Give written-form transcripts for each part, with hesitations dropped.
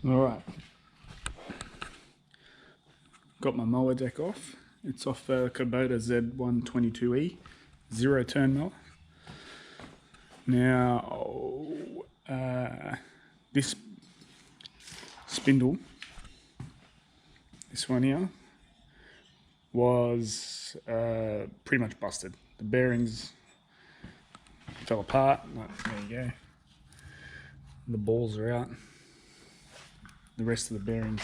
Alright, got my mower deck off. It's off a Kubota Z122E, 0-turn mower. Now, this spindle, this one here, was pretty much busted. The bearings fell apart. There you go. The balls are out. The rest of the bearings,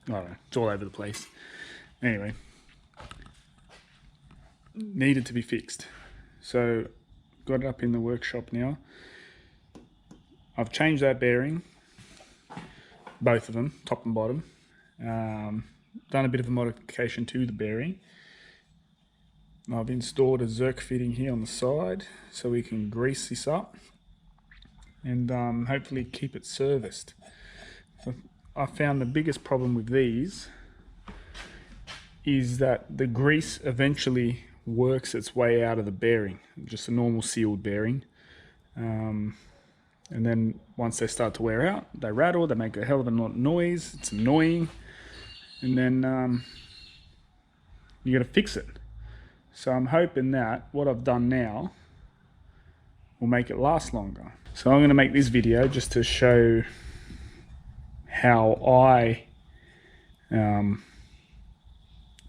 I don't know, it's all over the place. Anyway, needed to be fixed. So got it up in the workshop now. I've changed that bearing, both of them, top and bottom. Done a bit of a modification to the bearing. I've installed a Zerk fitting here on the side so we can grease this up and hopefully keep it serviced. So I found the biggest problem with these is that the grease eventually works its way out of the bearing, just a normal sealed bearing. And then once they start to wear out, they rattle, they make a hell of a lot of noise, it's annoying, and then you gotta fix it. So I'm hoping that what I've done now will make it last longer. So I'm gonna make this video just to show how I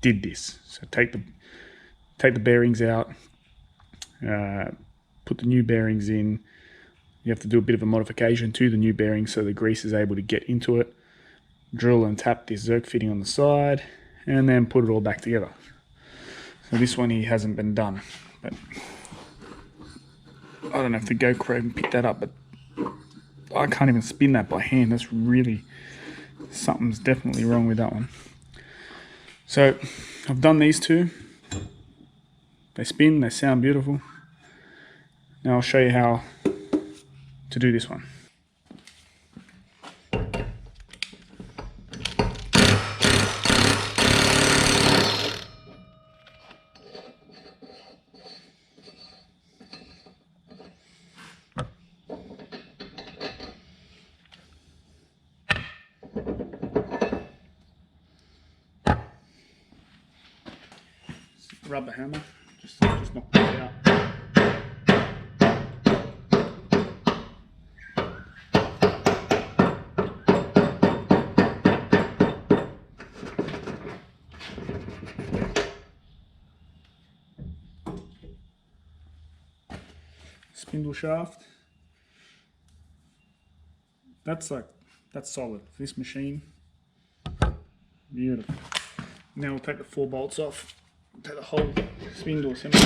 did this. So take the bearings out, put the new bearings in. You have to do a bit of a modification to the new bearings so the grease is able to get into it. Drill and tap this Zerk fitting on the side, and then put it all back together. So this one here hasn't been done, but I don't know if the GoPro can pick that up, but I can't even spin that by hand. That's really, something's definitely wrong with that one. So I've done these two. They spin, they sound beautiful. Now I'll show you how to do this one. Rubber hammer, just knock that out. Spindle shaft. That's solid. This machine, beautiful. Now we'll take the 4 bolts off. Take the whole spindle assembly.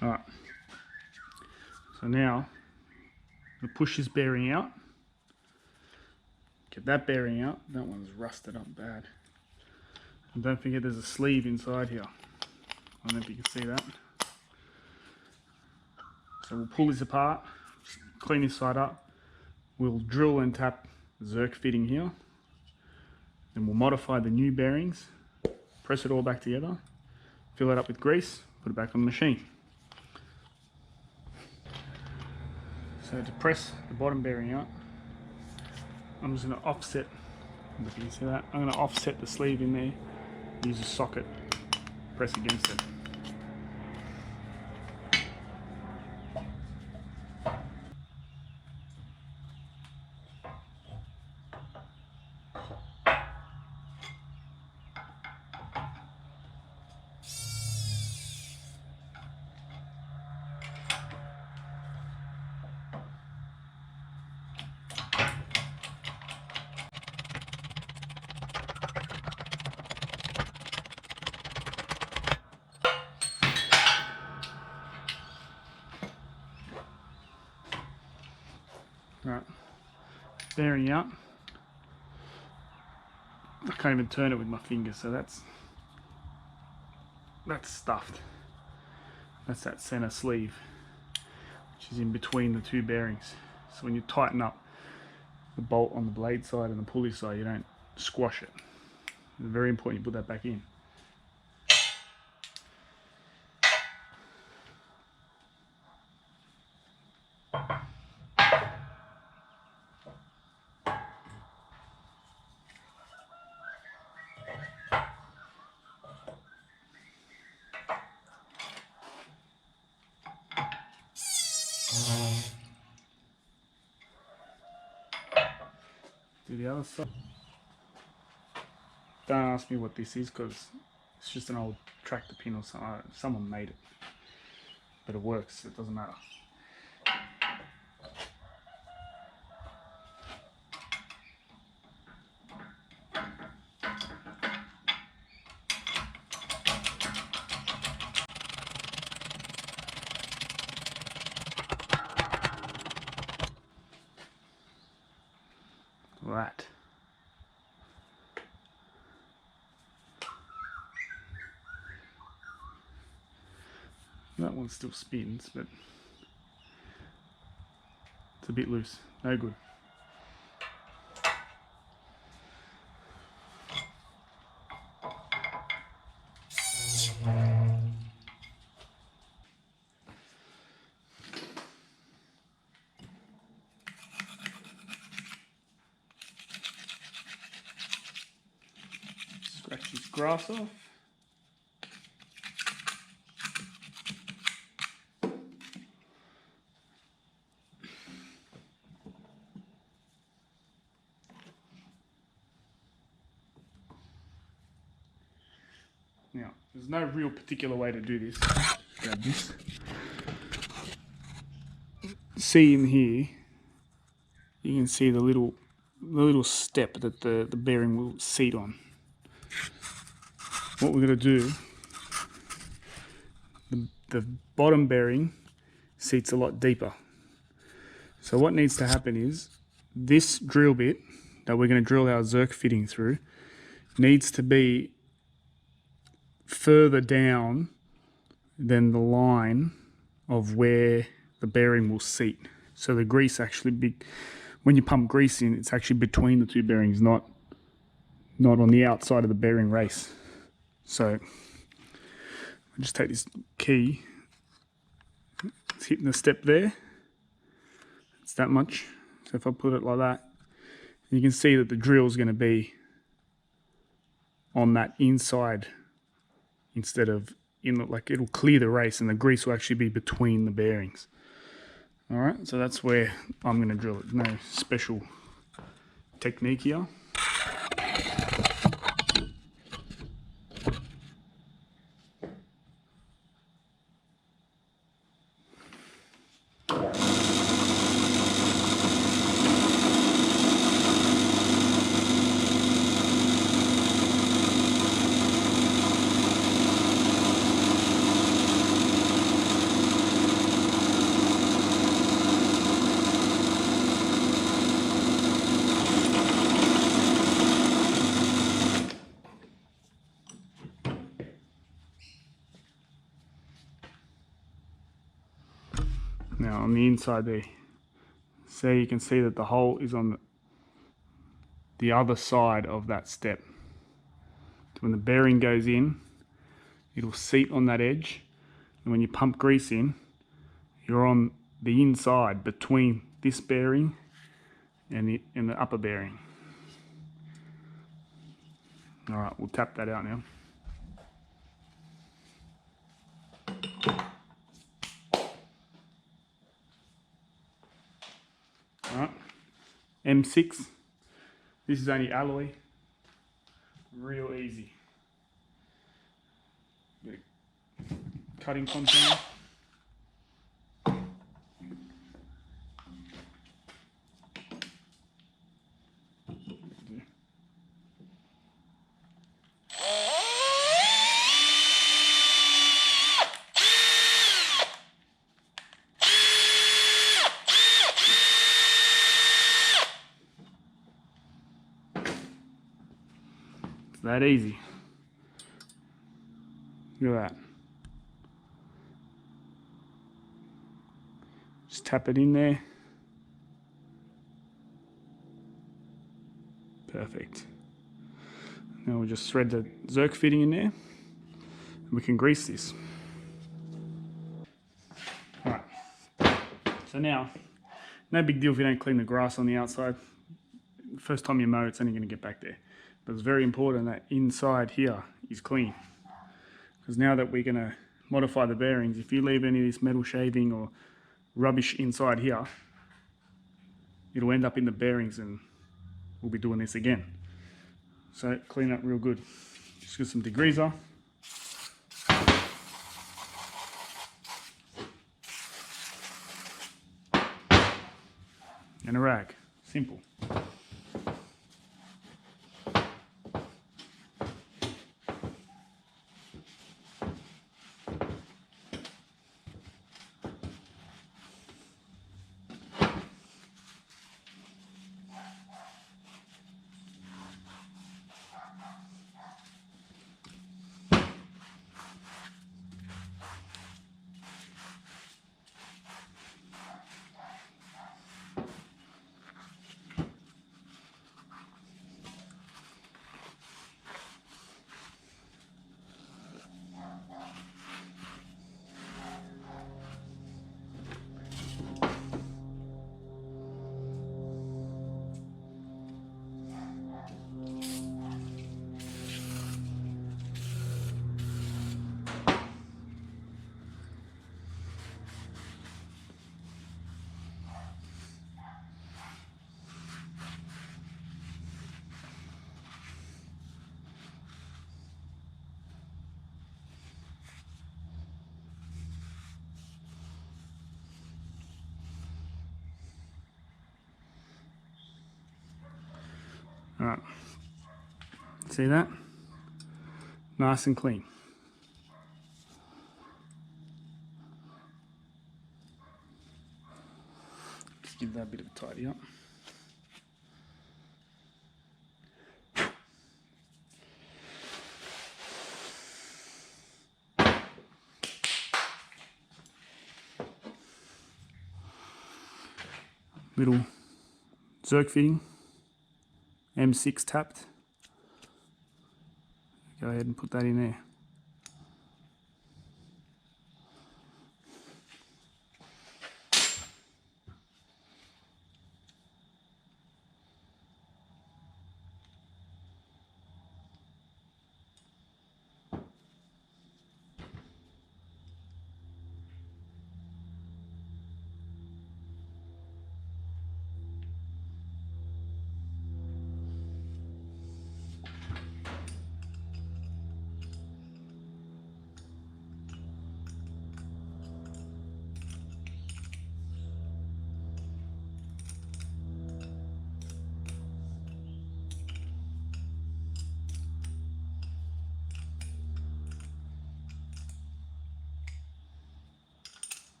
Alright, so now we'll push this bearing out, get that bearing out. That one's rusted up bad. And don't forget there's a sleeve inside here. I don't know if you can see that. So we'll pull this apart, clean this side up. We'll drill and tap the Zerk fitting here. Then we'll modify the new bearings, press it all back together, fill it up with grease, put it back on the machine. So to press the bottom bearing out, I'm just going to offset, if you can see that, I'm going to offset the sleeve in there, use a socket, press against it. Right, bearing out. I can't even turn it with my fingers, so that's stuffed. That's that center sleeve, which is in between the two bearings. So when you tighten up the bolt on the blade side and the pulley side, you don't squash it. It's very important you put that back in. Do the other side. Don't ask me what this is, because it's just an old tractor pin or something. Someone made it, but it works. It doesn't matter. That. That one still spins, but it's a bit loose. No good. Scratch this grass off. Now, there's no real particular way to do this. Grab this. See in here, you can see the little step that the bearing will seat on. What we're going to do, the bottom bearing seats a lot deeper. So what needs to happen is this drill bit that we're going to drill our Zerk fitting through needs to be further down than the line of where the bearing will seat. So the grease actually, when you pump grease in, it's actually between the two bearings, not on the outside of the bearing race. So I just take this key, it's hitting the step there, it's that much. So if I put it like that, you can see that the drill is going to be on that inside instead of like it'll clear the race, and the grease will actually be between the bearings. All right, so that's where I'm going to drill it. No special technique here. Now on the inside there, so you can see that the hole is on the other side of that step. So when the bearing goes in, it'll seat on that edge, and when you pump grease in, you're on the inside between this bearing and the upper bearing. All right, we'll tap that out now. Alright, M6, this is only alloy, real easy. Bit of cutting container. It's that easy. Look at that. Just tap it in there. Perfect. Now we'll just thread the Zerk fitting in there and we can grease this. Alright, so now, no big deal if you don't clean the grass on the outside. First time you mow, it's only going to get back there. But it's very important that inside here is clean. Because now that we're going to modify the bearings, if you leave any of this metal shaving or rubbish inside here, it'll end up in the bearings and we'll be doing this again. So clean up real good. Just get some degreaser. And a rag. Simple. Alright, see that? Nice and clean. Just give that a bit of a tidy up. Little Zerk fitting. M6 tapped. Go ahead and put that in there.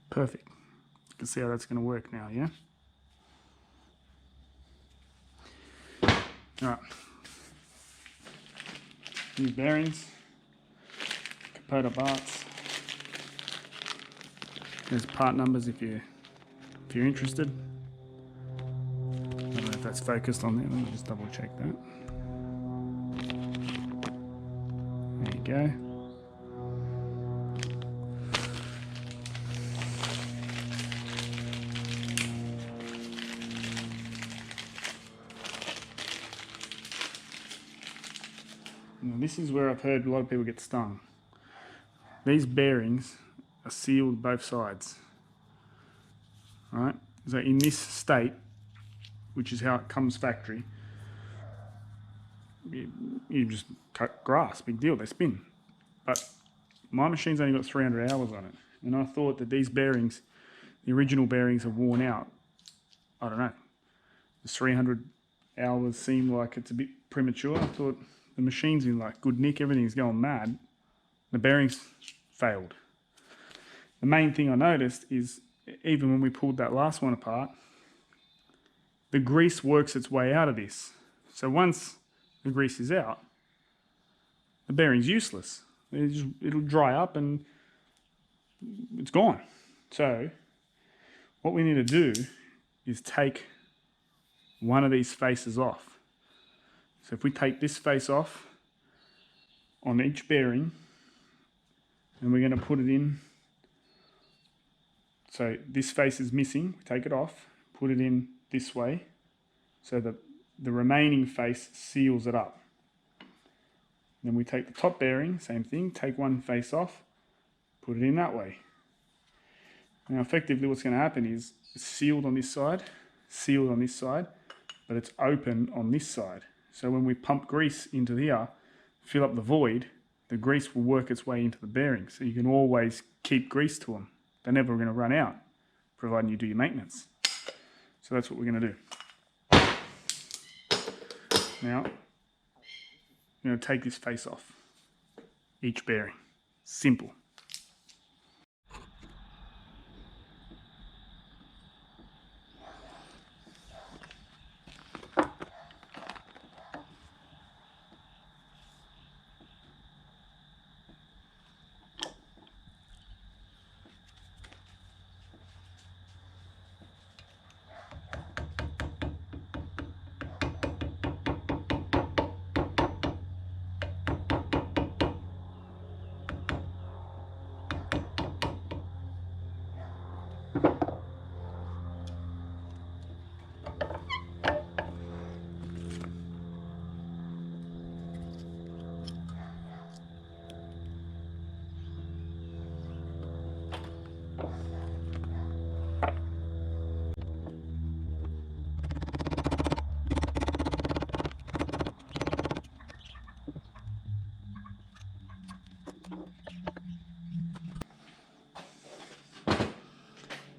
Perfect. You can see how that's going to work now, yeah? Alright. New bearings. Kubota parts. There's part numbers if you're interested. I don't know if that's focused on there. Let me just double check that. There you go. Now this is where I've heard a lot of people get stung. These bearings are sealed both sides. Alright, so in this state, which is how it comes factory, you just cut grass, big deal, they spin. But my machine's only got 300 hours on it, and I thought that these bearings, the original bearings, are worn out. I don't know. The 300 hours seemed like it's a bit premature. I thought the machine's in like good nick, everything's going mad. The bearings failed. The main thing I noticed is even when we pulled that last one apart, the grease works its way out of this. So once the grease is out, the bearing's useless. It'll dry up and it's gone. So what we need to do is take one of these faces off. So if we take this face off on each bearing, and we're going to put it in, so this face is missing, we take it off, put it in this way, so that the remaining face seals it up. Then we take the top bearing, same thing, take one face off, put it in that way. Now effectively what's going to happen is it's sealed on this side, but it's open on this side. So when we pump grease into here, fill up the void, the grease will work its way into the bearings. So you can always keep grease to them. They're never going to run out, providing you do your maintenance. So that's what we're going to do. Now, I'm going to take this face off, each bearing. Simple.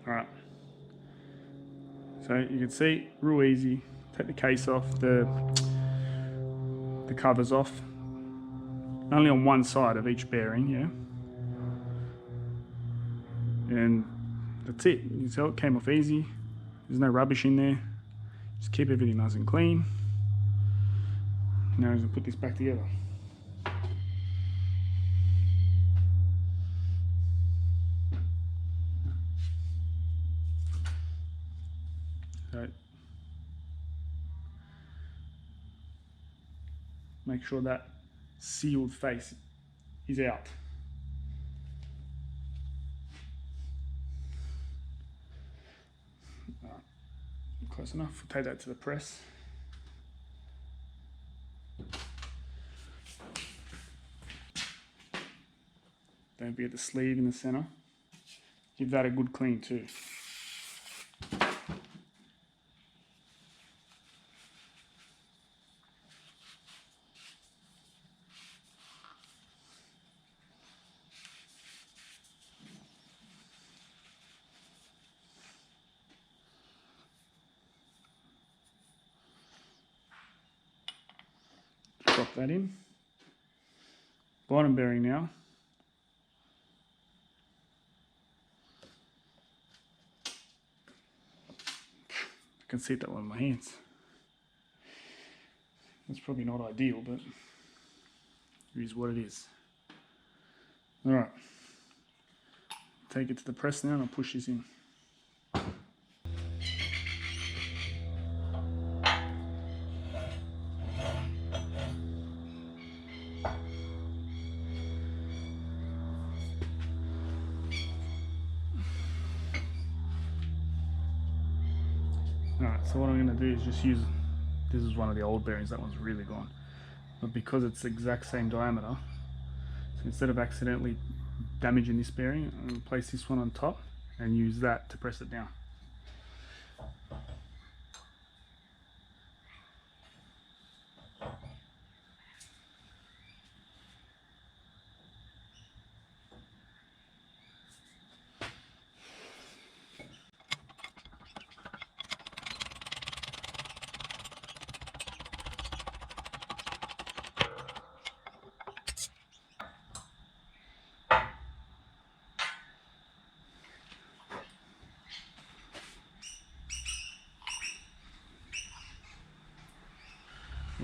Alright, so you can see, real easy, take the case off, the covers off, only on one side of each bearing, yeah, and that's it. You can tell it came off easy, there's no rubbish in there, just keep everything nice and clean. Now I'm going to put this back together. So make sure that sealed face is out. Close enough. We'll take that to the press. Don't forget the sleeve in the center. Give that a good clean too. Drop that in. Bottom bearing now. I can see that one in my hands. That's probably not ideal, but it is what it is. Alright. Take it to the press now and I'll push this in. Alright, so what I'm going to do is just use, this is one of the old bearings, that one's really gone. But because it's the exact same diameter, so instead of accidentally damaging this bearing, I'm going to place this one on top and use that to press it down.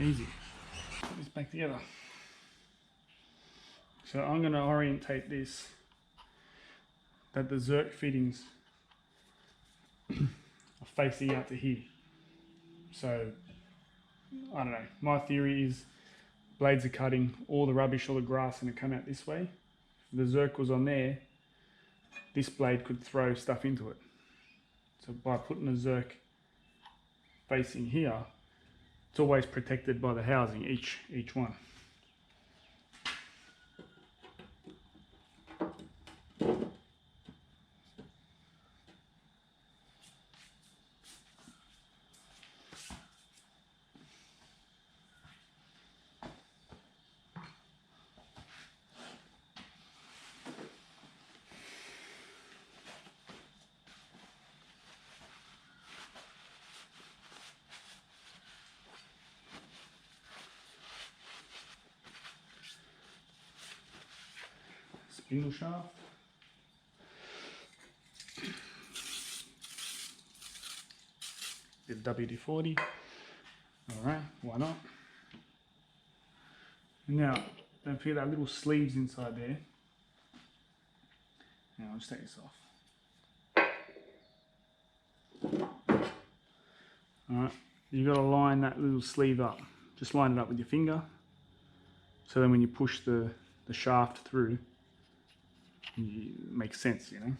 Easy. Put this back together. So I'm going to orientate this that the Zerk fittings are facing out to here. So I don't know. My theory is blades are cutting, all the rubbish, all the grass, and it come out this way. If the Zerk was on there, this blade could throw stuff into it. So by putting the Zerk facing here, it's always protected by the housing, each one. Spindle shaft. Bit of WD-40. Alright, why not? Now, don't forget that little sleeves inside there. Now I'll just take this off. Alright, you've got to line that little sleeve up. Just line it up with your finger. So then when you push the shaft through, it makes sense, you know.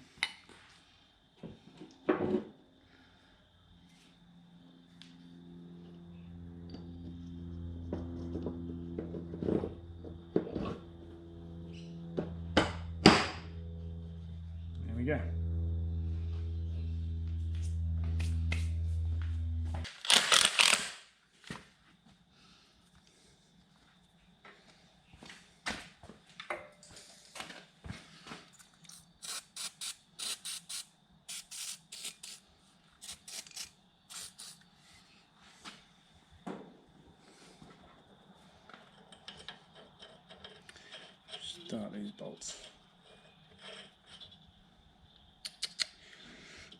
There we go. Start these bolts.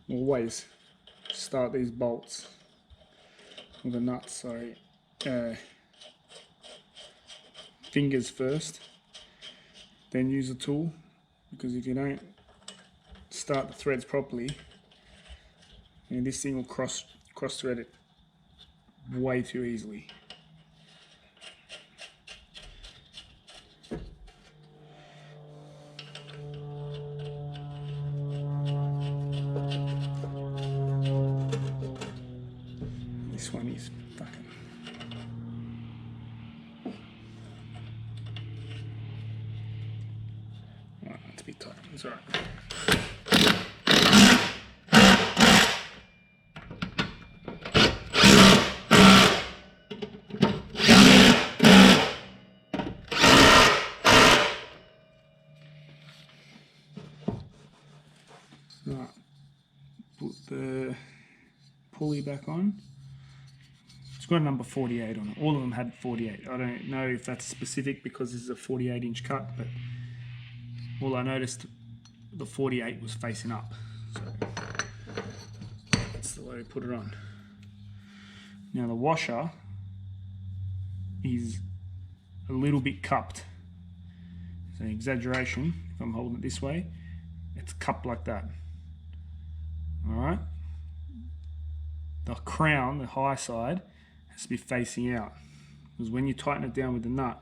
Always start these bolts with the nuts, sorry, fingers first, then use a tool, because if you don't start the threads properly, this thing will cross thread it way too easily. This one is fucking... Alright, that's a bit tight. It's alright. Right, put the pulley back on. It's got a number 48 on it. All of them had 48. I don't know if that's specific because this is a 48-inch cut, but all I noticed, the 48 was facing up. So that's the way we put it on. Now the washer is a little bit cupped. It's an exaggeration. If I'm holding it this way, it's cupped like that. Alright? The crown, the high side, has to be facing out, because when you tighten it down with the nut,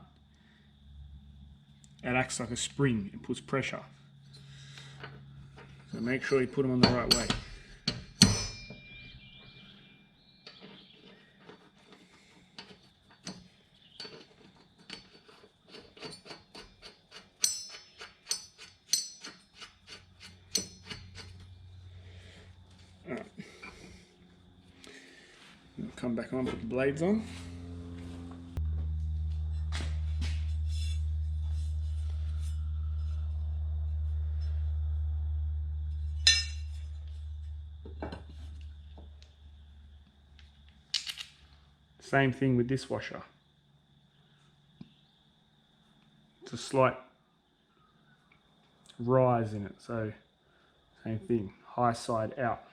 it acts like a spring and puts pressure. So make sure you put them on the right way. Alright. Come back on, put the blades on. Same thing with this washer. It's a slight rise in it, so same thing, high side out.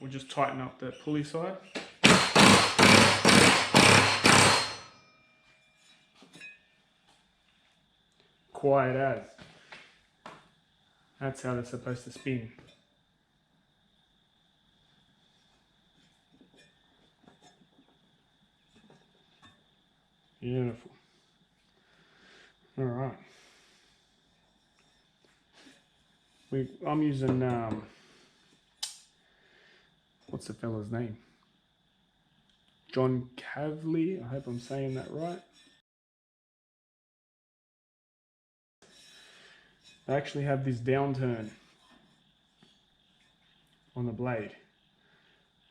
we'll just tighten up the pulley side. Quiet as. That's how they're supposed to spin. Beautiful. All right. I'm using, what's the fella's name? John Kavli. I hope I'm saying that right. They actually have this downturn on the blade,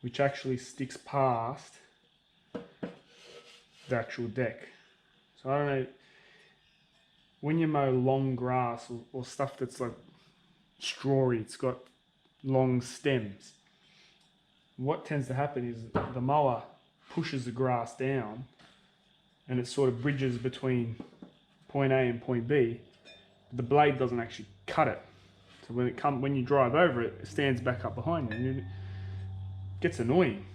which actually sticks past the actual deck. So I don't know, when you mow long grass or stuff that's like strawy, it's got long stems, what tends to happen is the mower pushes the grass down and it sort of bridges between point A and point B. The blade doesn't actually cut it. So when you drive over it, it stands back up behind you and it gets annoying.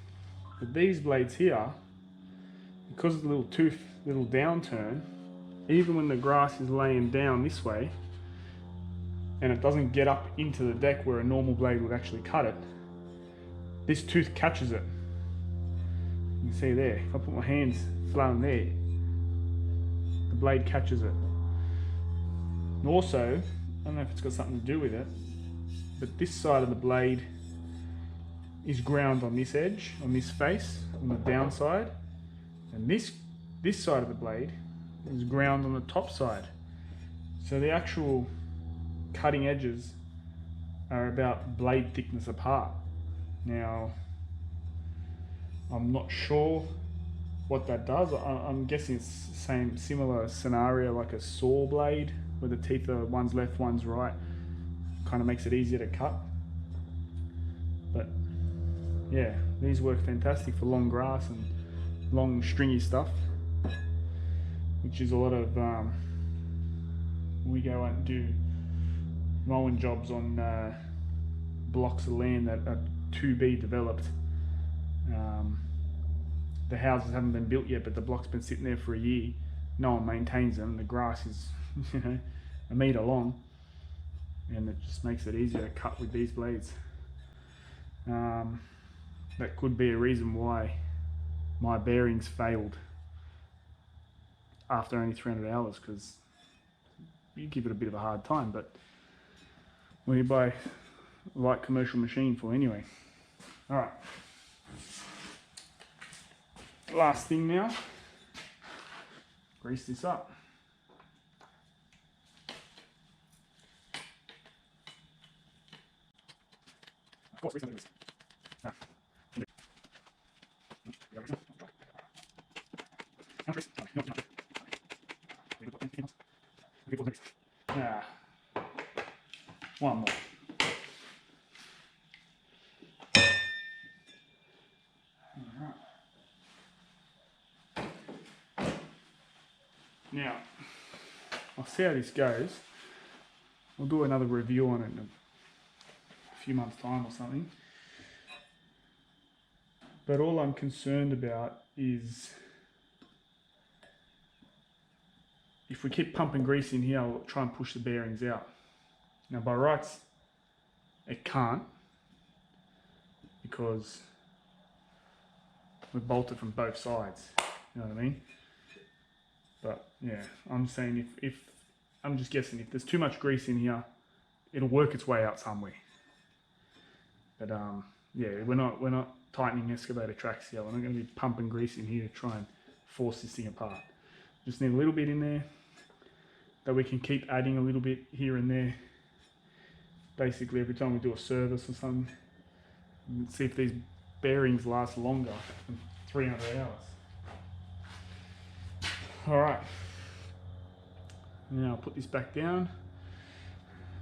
But these blades here, because of the little downturn, even when the grass is laying down this way and it doesn't get up into the deck where a normal blade would actually cut it, this tooth catches it. You can see there, if I put my hands flat on there, the blade catches it. And also, I don't know if it's got something to do with it, but this side of the blade is ground on this edge, on this face, on the downside, and this side of the blade is ground on the top side. So the actual cutting edges are about blade thickness apart. Now, I'm not sure what that does. I'm guessing it's the same similar scenario like a saw blade, where the teeth are one's left, one's right. Kind of makes it easier to cut. But yeah, these work fantastic for long grass and long stringy stuff, which is a lot of, we go out and do mowing jobs on blocks of land that are to be developed. The houses haven't been built yet, but the block's been sitting there for a year. No one maintains them. The grass is, you know, a metre long, and it just makes it easier to cut with these blades. That could be a reason why my bearings failed after only 300 hours, because you give it a bit of a hard time, but what do you buy a light commercial machine for anyway? All right. Last thing now, grease this up. One more. Now, I'll see how this goes. We'll do another review on it in a few months' time or something. But all I'm concerned about is if we keep pumping grease in here, I'll try and push the bearings out. Now by rights, it can't, because we're bolted from both sides, you know what I mean? But yeah, I'm saying if I'm just guessing, if there's too much grease in here, it'll work its way out somewhere. But yeah, we're not tightening excavator tracks here. We're not going to be pumping grease in here to try and force this thing apart. Just need a little bit in there that we can keep adding a little bit here and there. Basically every time we do a service or something, and see if these bearings last longer than 300 hours. Alright, now I'll put this back down,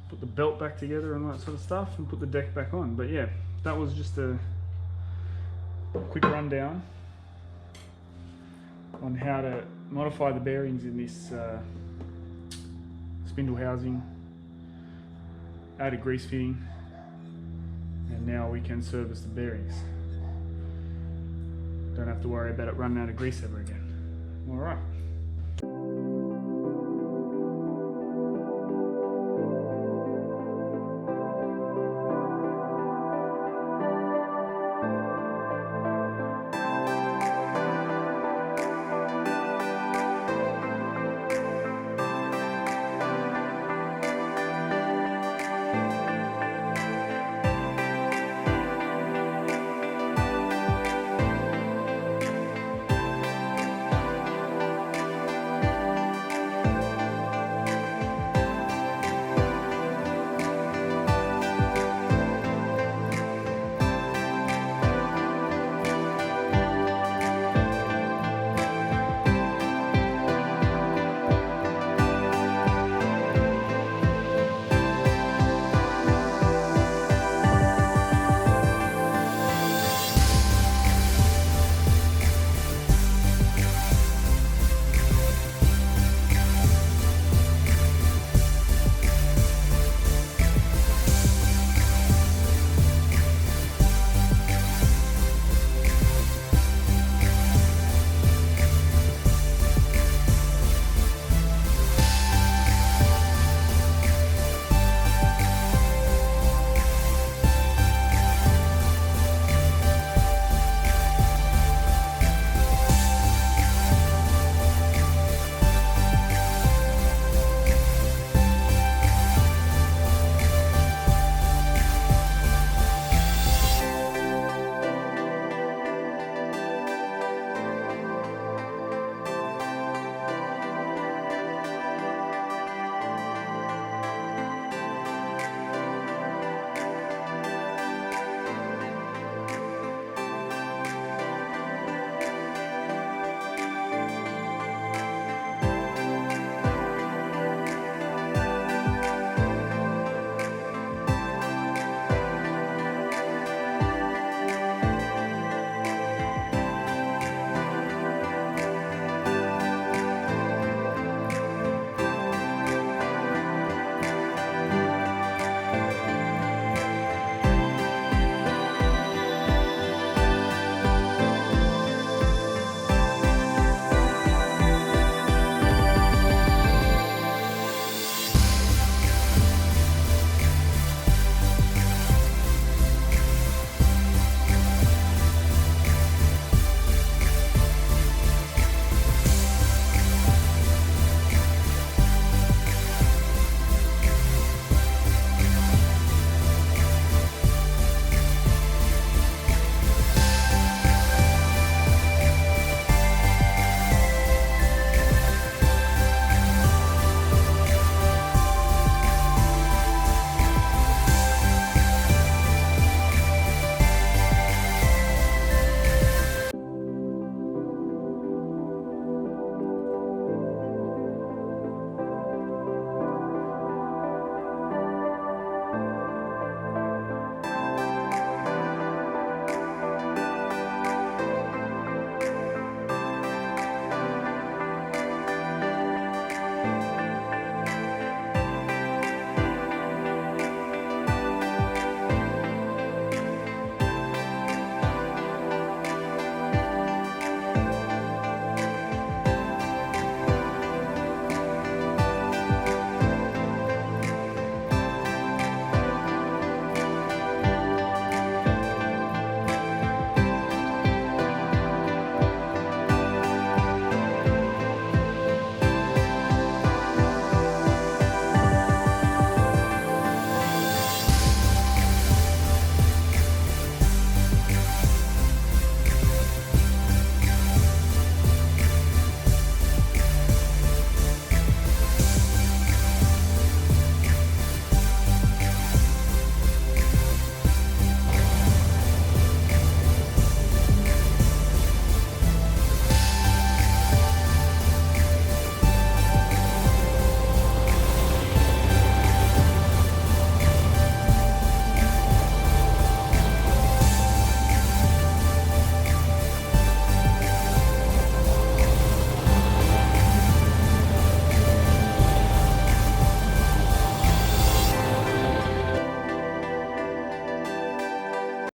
put the belt back together and all that sort of stuff, and put the deck back on. But yeah, that was just a quick rundown on how to modify the bearings in this spindle housing, add a grease fitting, And now we can service the bearings. Don't have to worry about it running out of grease ever again. All right.